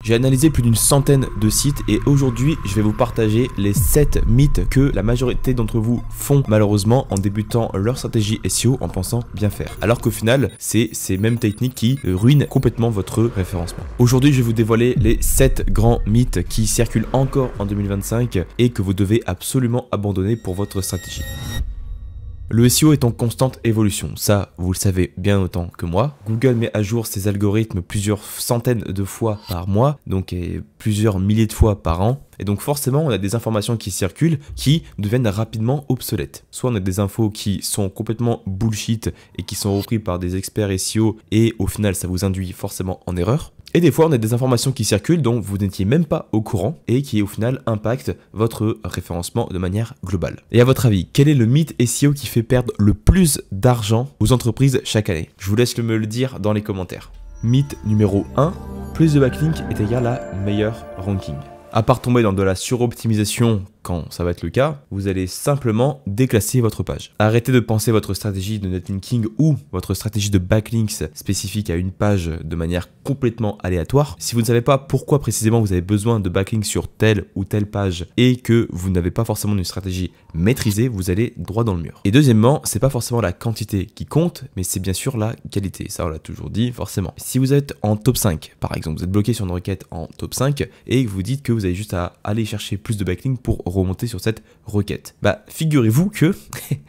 J'ai analysé plus d'une centaine de sites et aujourd'hui je vais vous partager les 7 mythes que la majorité d'entre vous font malheureusement en débutant leur stratégie SEO en pensant bien faire. Alors qu'au final c'est ces mêmes techniques qui ruinent complètement votre référencement. Aujourd'hui je vais vous dévoiler les 7 grands mythes qui circulent encore en 2025 et que vous devez absolument abandonner pour votre stratégie. Le SEO est en constante évolution, ça vous le savez bien autant que moi. Google met à jour ses algorithmes plusieurs centaines de fois par mois, donc plusieurs milliers de fois par an. Et donc forcément on a des informations qui circulent qui deviennent rapidement obsolètes. Soit on a des infos qui sont complètement bullshit et qui sont reprises par des experts SEO et au final ça vous induit forcément en erreur. Et des fois on a des informations qui circulent dont vous n'étiez même pas au courant et qui au final impactent votre référencement de manière globale. Et à votre avis, quel est le mythe SEO qui fait perdre le plus d'argent aux entreprises chaque année? Je vous laisse me le dire dans les commentaires. Mythe numéro 1, plus de backlinks est égal à meilleur ranking. À part tomber dans de la suroptimisation quand ça va être le cas, vous allez simplement déclasser votre page. Arrêtez de penser votre stratégie de netlinking ou votre stratégie de backlinks spécifique à une page de manière complètement aléatoire. Si vous ne savez pas pourquoi précisément vous avez besoin de backlinks sur telle ou telle page et que vous n'avez pas forcément une stratégie maîtrisée, vous allez droit dans le mur. Et deuxièmement, c'est pas forcément la quantité qui compte, mais c'est bien sûr la qualité. Ça on l'a toujours dit forcément. Si vous êtes en top 5, par exemple, vous êtes bloqué sur une requête en top 5 et que vous dites que vous avez juste à aller chercher plus de backlinks pour remonter sur cette requête. Bah, figurez-vous que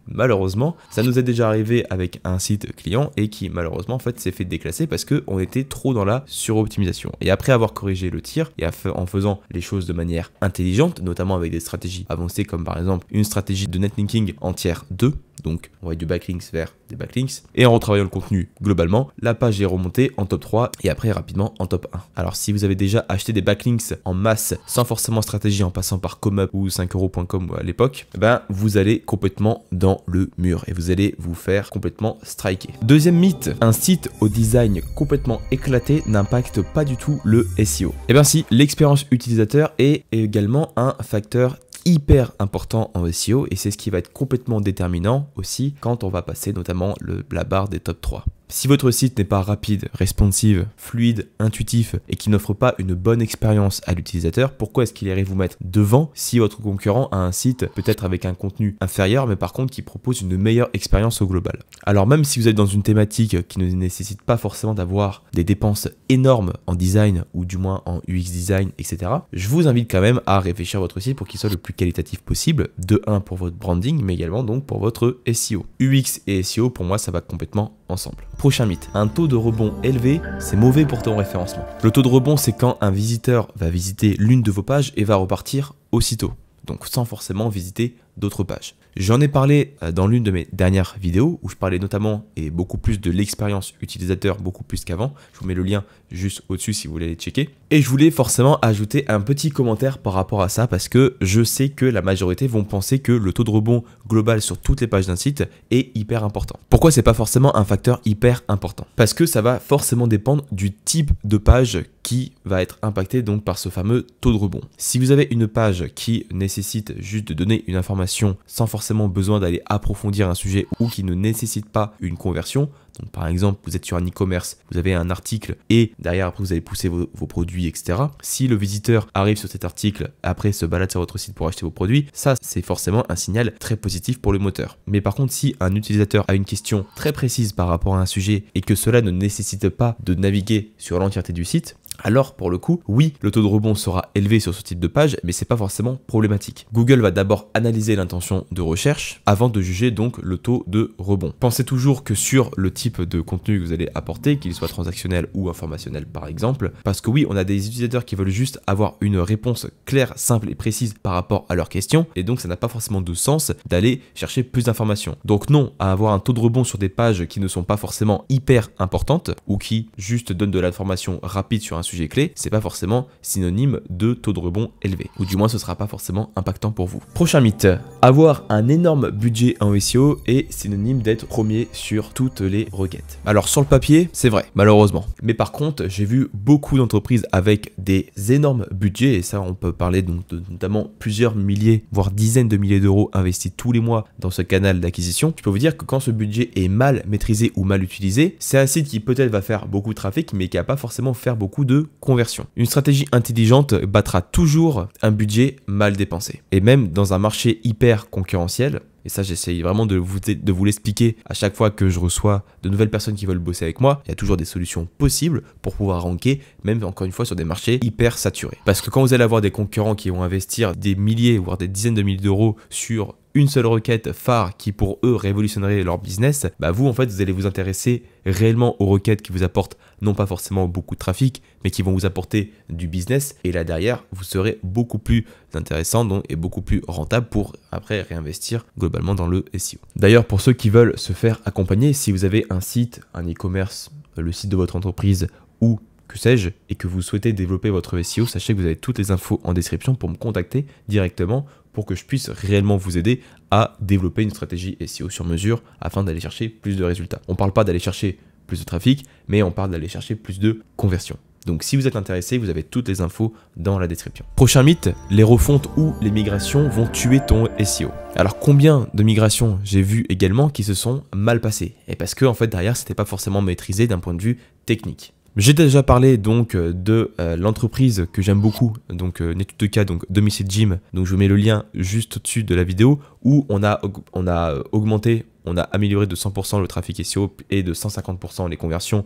malheureusement, ça nous est déjà arrivé avec un site client et qui malheureusement en fait s'est fait déclasser parce qu'on était trop dans la suroptimisation. Et après avoir corrigé le tir et en faisant les choses de manière intelligente, notamment avec des stratégies avancées comme par exemple une stratégie de netlinking en tier 2, donc on va du backlinks vers des backlinks, et en retravaillant le contenu globalement, la page est remontée en top 3 et après rapidement en top 1. Alors si vous avez déjà acheté des backlinks en masse sans forcément stratégie en passant par ComeUp ou 5euros.com à l'époque, ben vous allez complètement dans le mur et vous allez vous faire complètement striker. Deuxième mythe, un site au design complètement éclaté n'impacte pas du tout le SEO. Et bien si, l'expérience utilisateur est également un facteur hyper important en SEO et c'est ce qui va être complètement déterminant aussi quand on va passer notamment la barre des top 3. Si votre site n'est pas rapide, responsive, fluide, intuitif et qui n'offre pas une bonne expérience à l'utilisateur, pourquoi est-ce qu'il irait vous mettre devant si votre concurrent a un site peut-être avec un contenu inférieur mais par contre qui propose une meilleure expérience au global? Alors même si vous êtes dans une thématique qui ne nécessite pas forcément d'avoir des dépenses énormes en design ou du moins en UX design, etc., je vous invite quand même à réfléchir à votre site pour qu'il soit le plus qualitatif possible, de 1 pour votre branding mais également donc pour votre SEO. UX et SEO pour moi ça va complètement ensemble. Prochain mythe, un taux de rebond élevé, c'est mauvais pour ton référencement. Le taux de rebond, c'est quand un visiteur va visiter l'une de vos pages et va repartir aussitôt, donc sans forcément visiter d'autres pages. J'en ai parlé dans l'une de mes dernières vidéos où je parlais notamment et beaucoup plus de l'expérience utilisateur, beaucoup plus qu'avant. Je vous mets le lien juste au-dessus si vous voulez les checker. Et je voulais forcément ajouter un petit commentaire par rapport à ça parce que je sais que la majorité vont penser que le taux de rebond global sur toutes les pages d'un site est hyper important. Pourquoi c'est pas forcément un facteur hyper important? Parce que ça va forcément dépendre du type de page qui va être impacté donc par ce fameux taux de rebond. Si vous avez une page qui nécessite juste de donner une information sans forcément besoin d'aller approfondir un sujet ou qui ne nécessite pas une conversion, donc par exemple vous êtes sur un e-commerce, vous avez un article et derrière après vous allez pousser vos produits, etc. Si le visiteur arrive sur cet article, après se balade sur votre site pour acheter vos produits, ça c'est forcément un signal très positif pour le moteur. Mais par contre si un utilisateur a une question très précise par rapport à un sujet et que cela ne nécessite pas de naviguer sur l'entièreté du site, alors pour le coup, oui, le taux de rebond sera élevé sur ce type de page, mais c'est pas forcément problématique. Google va d'abord analyser l'intention de recherche avant de juger donc le taux de rebond. Pensez toujours que sur le type de contenu que vous allez apporter, qu'il soit transactionnel ou informationnel par exemple, parce que oui, on a des utilisateurs qui veulent juste avoir une réponse claire, simple et précise par rapport à leurs questions, et donc ça n'a pas forcément de sens d'aller chercher plus d'informations. Donc non, à avoir un taux de rebond sur des pages qui ne sont pas forcément hyper importantes ou qui juste donnent de l'information rapide sur un sujet clé, c'est pas forcément synonyme de taux de rebond élevé, ou du moins ce sera pas forcément impactant pour vous. Prochain mythe, avoir un énorme budget en SEO est synonyme d'être premier sur toutes les requêtes. Alors sur le papier, c'est vrai, malheureusement. Mais par contre, j'ai vu beaucoup d'entreprises avec des énormes budgets, et ça on peut parler donc de notamment plusieurs milliers, voire dizaines de milliers d'euros investis tous les mois dans ce canal d'acquisition. Je peux vous dire que quand ce budget est mal maîtrisé ou mal utilisé, c'est un site qui peut-être va faire beaucoup de trafic, mais qui va pas forcément faire beaucoup de conversions. Une stratégie intelligente battra toujours un budget mal dépensé. Et même dans un marché hyper concurrentiel, et ça j'essaye vraiment de vous l'expliquer à chaque fois que je reçois de nouvelles personnes qui veulent bosser avec moi, il y a toujours des solutions possibles pour pouvoir ranker, même encore une fois sur des marchés hyper saturés. Parce que quand vous allez avoir des concurrents qui vont investir des milliers, voire des dizaines de milliers d'euros sur une seule requête phare qui pour eux révolutionnerait leur business, bah vous en fait vous allez vous intéresser réellement aux requêtes qui vous apportent non pas forcément beaucoup de trafic, mais qui vont vous apporter du business, et là derrière vous serez beaucoup plus intéressant donc, et beaucoup plus rentable pour après réinvestir globalement dans le SEO. D'ailleurs pour ceux qui veulent se faire accompagner, si vous avez un site, un e-commerce, le site de votre entreprise ou que sais-je, et que vous souhaitez développer votre SEO, sachez que vous avez toutes les infos en description pour me contacter directement pour que je puisse réellement vous aider à développer une stratégie SEO sur mesure afin d'aller chercher plus de résultats. On ne parle pas d'aller chercher plus de trafic, mais on parle d'aller chercher plus de conversion. Donc si vous êtes intéressé, vous avez toutes les infos dans la description. Prochain mythe, les refontes ou les migrations vont tuer ton SEO. Alors combien de migrations j'ai vu également qui se sont mal passées? Et parce que en fait derrière c'était pas forcément maîtrisé d'un point de vue technique. J'ai déjà parlé donc de l'entreprise que j'aime beaucoup, donc une étude de cas, donc Domicile Gym, donc je vous mets le lien juste au-dessus de la vidéo, où on a augmenté, on a amélioré de 100% le trafic SEO et de 150% les conversions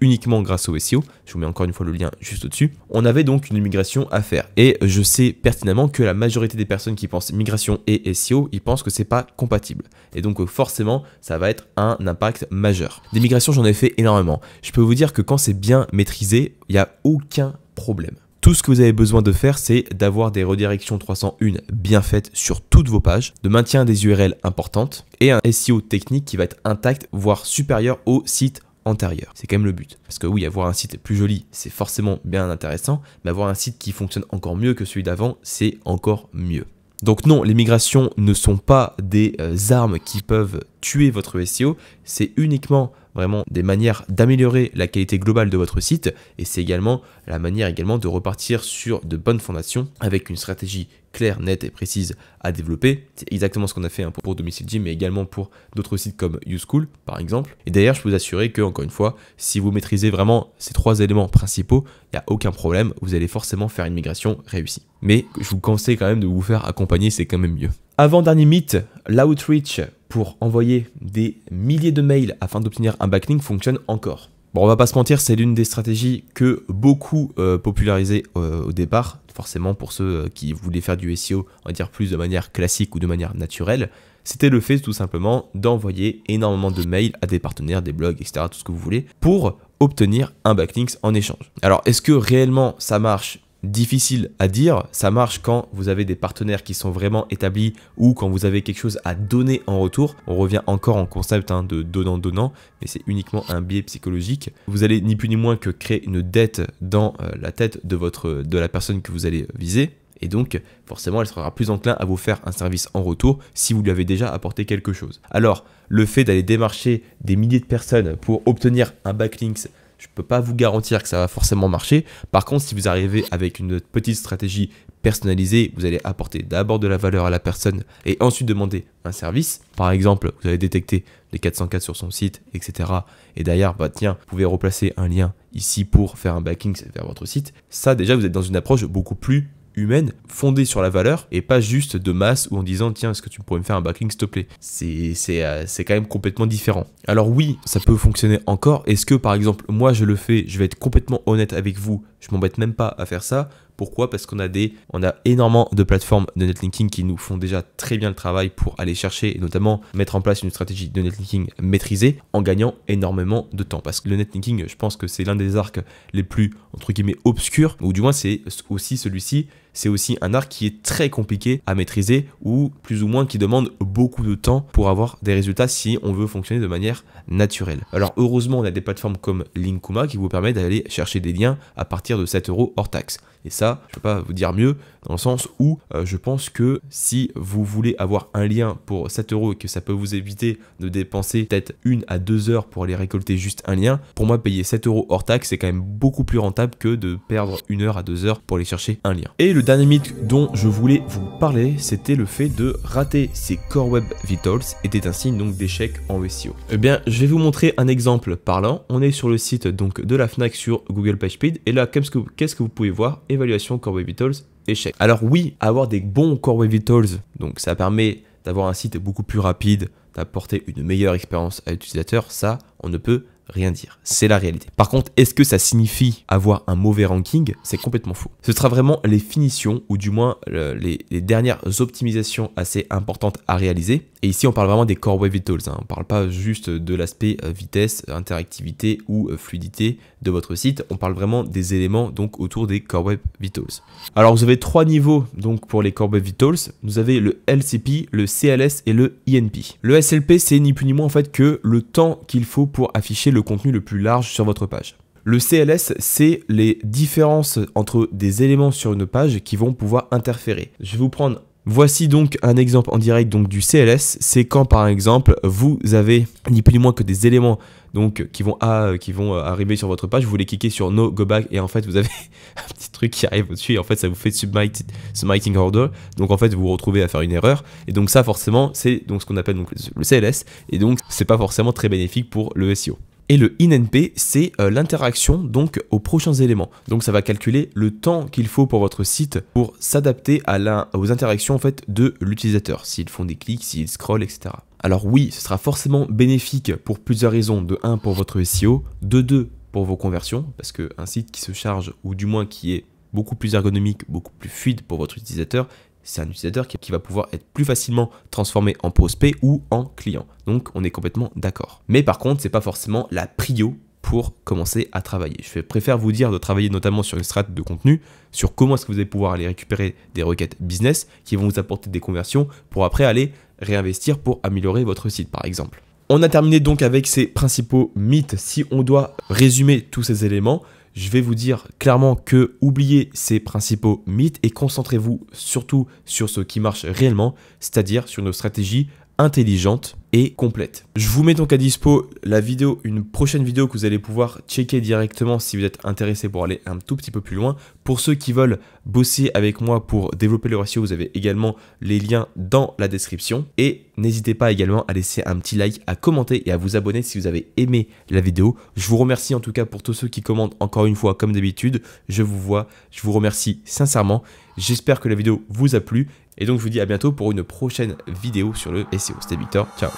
uniquement grâce au SEO. Je vous mets encore une fois le lien juste au-dessus. On avait donc une migration à faire et je sais pertinemment que la majorité des personnes qui pensent migration et SEO, ils pensent que c'est pas compatible. Et donc forcément, ça va être un impact majeur. Des migrations, j'en ai fait énormément. Je peux vous dire que quand c'est bien maîtrisé, il n'y a aucun problème. Tout ce que vous avez besoin de faire, c'est d'avoir des redirections 301 bien faites sur toutes vos pages, de maintien des URL importantes et un SEO technique qui va être intact, voire supérieur au site antérieur. C'est quand même le but. Parce que oui, avoir un site plus joli, c'est forcément bien intéressant, mais avoir un site qui fonctionne encore mieux que celui d'avant, c'est encore mieux. Donc non, les migrations ne sont pas des armes qui peuvent tuer votre SEO, c'est uniquement vraiment des manières d'améliorer la qualité globale de votre site, et c'est également la manière de repartir sur de bonnes fondations avec une stratégie claire, nette et précise à développer. C'est exactement ce qu'on a fait pour Domicile Gym, mais également pour d'autres sites comme YouSchool par exemple. Et d'ailleurs, je peux vous assurer que, encore une fois, si vous maîtrisez vraiment ces trois éléments principaux, il n'y a aucun problème, vous allez forcément faire une migration réussie. Mais je vous conseille quand même de vous faire accompagner, c'est quand même mieux. Avant-dernier mythe, l'outreach pour envoyer des milliers de mails afin d'obtenir un backlink fonctionne encore. Bon, on va pas se mentir, c'est l'une des stratégies que beaucoup popularisées au départ, forcément pour ceux qui voulaient faire du SEO, on va dire plus de manière classique ou de manière naturelle. C'était le fait tout simplement d'envoyer énormément de mails à des partenaires, des blogs, etc., tout ce que vous voulez, pour obtenir un backlink en échange. Alors, est-ce que réellement ça marche ? Difficile à dire, ça marche quand vous avez des partenaires qui sont vraiment établis ou quand vous avez quelque chose à donner en retour. On revient encore en concept de donnant-donnant, mais c'est uniquement un biais psychologique. Vous allez ni plus ni moins que créer une dette dans la tête de la personne que vous allez viser. Et donc, forcément, elle sera plus enclin à vous faire un service en retour si vous lui avez déjà apporté quelque chose. Alors, le fait d'aller démarcher des milliers de personnes pour obtenir un backlink, je ne peux pas vous garantir que ça va forcément marcher. Par contre, si vous arrivez avec une petite stratégie personnalisée, vous allez apporter d'abord de la valeur à la personne et ensuite demander un service. Par exemple, vous allez détecter les 404 sur son site, etc. Et derrière, bah tiens, vous pouvez replacer un lien ici pour faire un backlink vers votre site. Ça, déjà, vous êtes dans une approche beaucoup plus humaine, fondée sur la valeur et pas juste de masse ou en disant tiens, est-ce que tu pourrais me faire un backlink s'il te plaît. C'est quand même complètement différent. Alors oui, ça peut fonctionner encore. Est-ce que par exemple moi je le fais, je vais être complètement honnête avec vous, je m'embête même pas à faire ça. Pourquoi? Parce qu'on a énormément de plateformes de netlinking qui nous font déjà très bien le travail pour aller chercher et notamment mettre en place une stratégie de netlinking maîtrisée en gagnant énormément de temps. Parce que le netlinking, je pense que c'est l'un des arcs les plus, entre guillemets, obscurs, ou du moins c'est aussi celui-ci, c'est aussi un art qui est très compliqué à maîtriser ou plus ou moins qui demande beaucoup de temps pour avoir des résultats si on veut fonctionner de manière naturelle. Alors heureusement, on a des plateformes comme Linkuma qui vous permettent d'aller chercher des liens à partir de 7 € hors taxe. Et ça, je ne peux pas vous dire mieux, dans le sens où je pense que si vous voulez avoir un lien pour 7 € et que ça peut vous éviter de dépenser peut-être 1 à 2 heures pour aller récolter juste un lien, pour moi payer 7 € hors taxe, c'est quand même beaucoup plus rentable que de perdre 1 heure à 2 heures pour aller chercher un lien. Et le dernier mythe dont je voulais vous parler, c'était le fait de rater ses Core Web Vitals était un signe donc d'échec en SEO. Eh bien, je vais vous montrer un exemple parlant. On est sur le site donc de la Fnac sur Google PageSpeed et là, qu'est-ce que vous pouvez voir? Évaluation Core Web Vitals, échec. Alors oui, avoir des bons Core Web Vitals, donc ça permet d'avoir un site beaucoup plus rapide, d'apporter une meilleure expérience à l'utilisateur, ça, on ne peut rien dire. C'est la réalité. Par contre, est-ce que ça signifie avoir un mauvais ranking? C'est complètement faux. Ce sera vraiment les finitions, ou du moins les dernières optimisations assez importantes à réaliser. Et ici, on parle vraiment des Core Web Vitals. On ne parle pas juste de l'aspect vitesse, interactivité ou fluidité de votre site. On parle vraiment des éléments donc autour des Core Web Vitals. Alors, vous avez 3 niveaux donc pour les Core Web Vitals. Vous avez le LCP, le CLS et le INP. Le SLP, c'est ni plus ni moins en fait que le temps qu'il faut pour afficher le contenu le plus large sur votre page. Le CLS, c'est les différences entre des éléments sur une page qui vont pouvoir interférer. Je vais vous prendre, voici donc un exemple en direct donc du CLS. C'est quand par exemple vous avez ni plus ni moins que des éléments donc qui vont arriver sur votre page, vous voulez cliquer sur No Go Back et en fait vous avez un petit truc qui arrive au-dessus et en fait ça vous fait submitting order, donc en fait vous vous retrouvez à faire une erreur et donc ça forcément c'est donc ce qu'on appelle donc le CLS et donc c'est pas forcément très bénéfique pour le SEO. Et le INP, c'est l'interaction donc aux prochains éléments. Donc ça va calculer le temps qu'il faut pour votre site pour s'adapter aux interactions en fait de l'utilisateur, s'ils font des clics, s'ils scrollent, etc. Alors oui, ce sera forcément bénéfique pour plusieurs raisons. De 1 pour votre SEO, de 2 pour vos conversions, parce qu'un site qui se charge, ou du moins qui est beaucoup plus ergonomique, beaucoup plus fluide pour votre utilisateur, c'est un utilisateur qui va pouvoir être plus facilement transformé en prospect ou en client. Donc on est complètement d'accord. Mais par contre, c'est pas forcément la prio pour commencer à travailler. Je préfère vous dire de travailler notamment sur une strate de contenu, sur comment est-ce que vous allez pouvoir aller récupérer des requêtes business qui vont vous apporter des conversions pour après aller réinvestir pour améliorer votre site par exemple. On a terminé donc avec ces principaux mythes. Si on doit résumer tous ces éléments, je vais vous dire clairement que oubliez ces principaux mythes et concentrez-vous surtout sur ce qui marche réellement, c'est-à-dire sur nos stratégies intelligentes et complète. Je vous mets donc à dispo une prochaine vidéo que vous allez pouvoir checker directement si vous êtes intéressé pour aller un tout petit peu plus loin. Pour ceux qui veulent bosser avec moi pour développer le SEO, vous avez également les liens dans la description. Et n'hésitez pas également à laisser un petit like, à commenter et à vous abonner si vous avez aimé la vidéo. Je vous remercie en tout cas pour tous ceux qui commentent encore une fois comme d'habitude. Je vous remercie sincèrement. J'espère que la vidéo vous a plu. Et donc je vous dis à bientôt pour une prochaine vidéo sur le SEO. C'était Victor, ciao.